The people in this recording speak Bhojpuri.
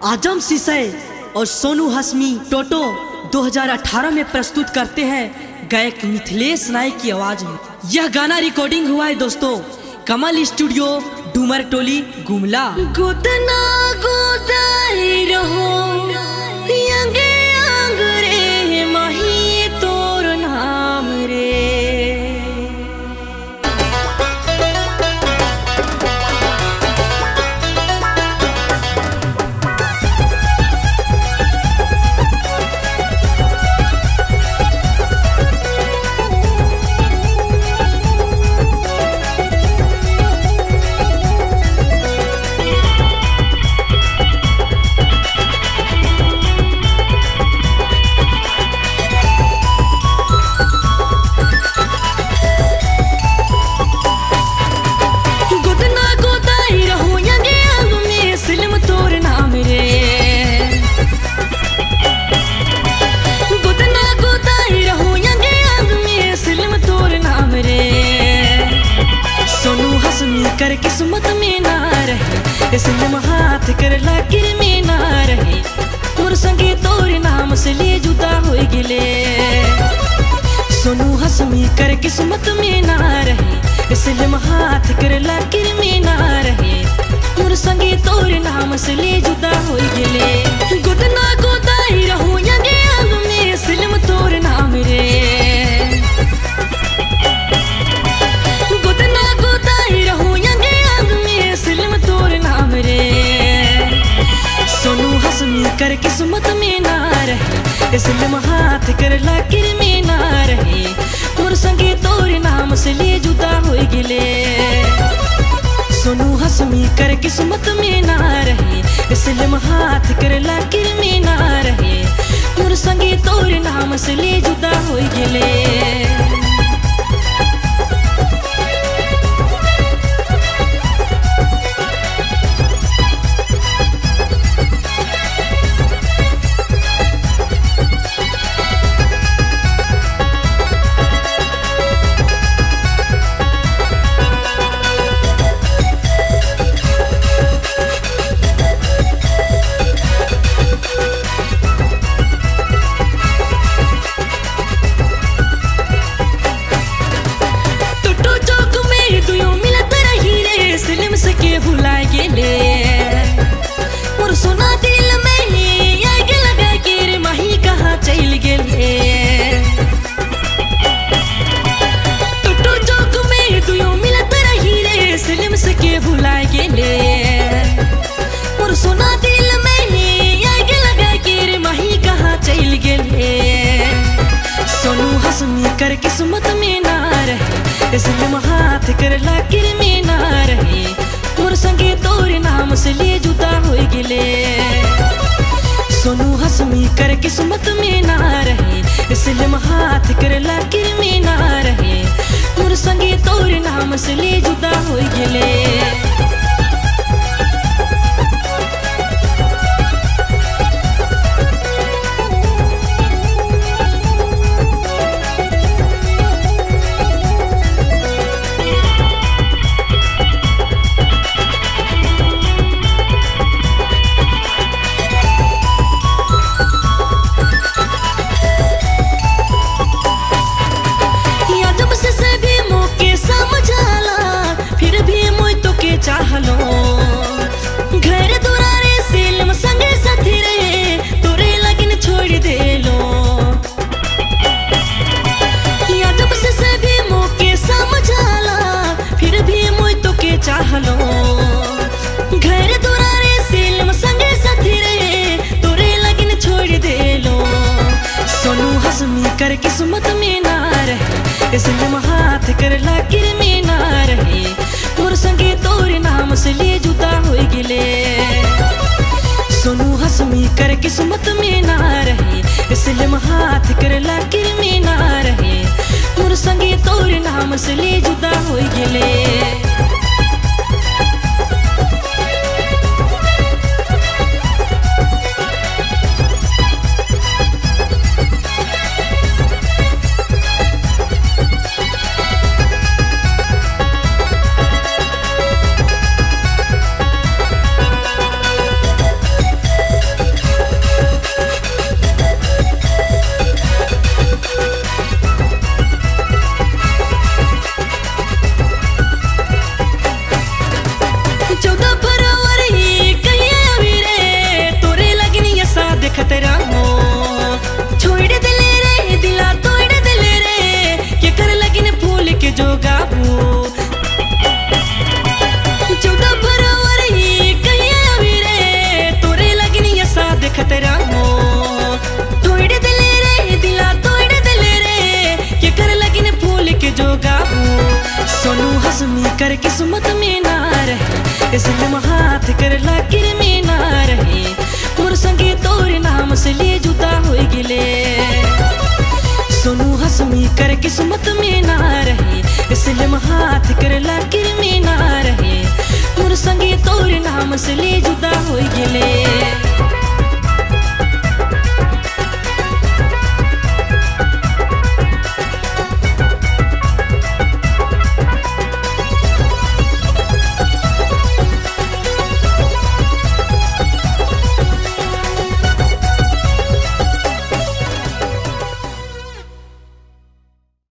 आजम सिसय और सोनू हसमी टोटो 2018 में प्रस्तुत करते हैं गायक मिथिलेश नायक की आवाज में। यह गाना रिकॉर्डिंग हुआ है दोस्तों कमल स्टूडियो डूमर टोली गुमला। गोदना गोदाई रहो यंगे अंगरे माही तोर नाम रे। कर किस्मत में ना रहे इसलिए हाथ कर लाकिर में ना रहे मोर संगे तोर नाम से ले जुदा हो गिले। सोनू हसमी कर किस्मत में ना रहे इसलिए हाथ कर लाकिर में ना रहे मोर संगे तोर नाम से ले जुदा हो गिले। गोदना गोदाई रहूं यंगे अंग में सिलम तोर नाम रे। सोनू हसमी कर किस्मत में ना रहे इसलिए हाथ कर लाकिर में ना रहे मोर संगे तोर नाम से ले जुदा हो गिले। सोनू हसमी कर किस्मत में ना रहे इसलिए हाथ कर लाकिर में ना रहे मोर संगे तोर नाम से ले जुदा हो गिले। के भुला गेले मोर सोना दिल में आग लगा के रे माही कहाँ चल गेले। टूटो चौक में दुयो मिलत रही रे सिलम से के भुला गेले मोर सोना दिल में आग लगा के रे माही कहाँ चल गेले। सोनू हसमी कर किस्मत में ना रहे इसलिए हाथ कर लाकिर में ना रहे मोर संगे तोर नाम से ले जुदा हो गिले। सोनू हसमी कर किस्मत में ना रहे इसलिए हाथ कर लाकिर में ना रहे मोर संगे तोर नाम से ले जुदा हो गिले। चाहलो घर दुरारे सिलम संगे साथी रहे तोरे लगिन छोड़ देलो। या जब से सभी मौके समझाला फिर भी मोय तो के चाहलो घर दुरारे सिलम संगे साथी रहे तोरे लगिन छोड़ देलो। सोनू हसमी कर किस्मत में ना रहे इसलिए हाथ कर लाकिर में ना रहे मोर संगे तोर नाम से ले जुदा हो गिले। सोनू हसमी कर किस्मत में ना रहे इसलिए हाथ कर लाकिर में ना रहे मोर संगे तोर नाम से ले जुदा हो गिले। किस्मत में ना रहे, इसलिए हाथ कर लाकिर में ना रहे, मोर संगे तोरे नाम से ले जुदा हो गिले। सोनू हसमी कर किस्मत में ना रहे, इसलिए हाथ कर लाकिर में ना रहे, मोर संगे तोरे नाम से ले जुदा हो गिले।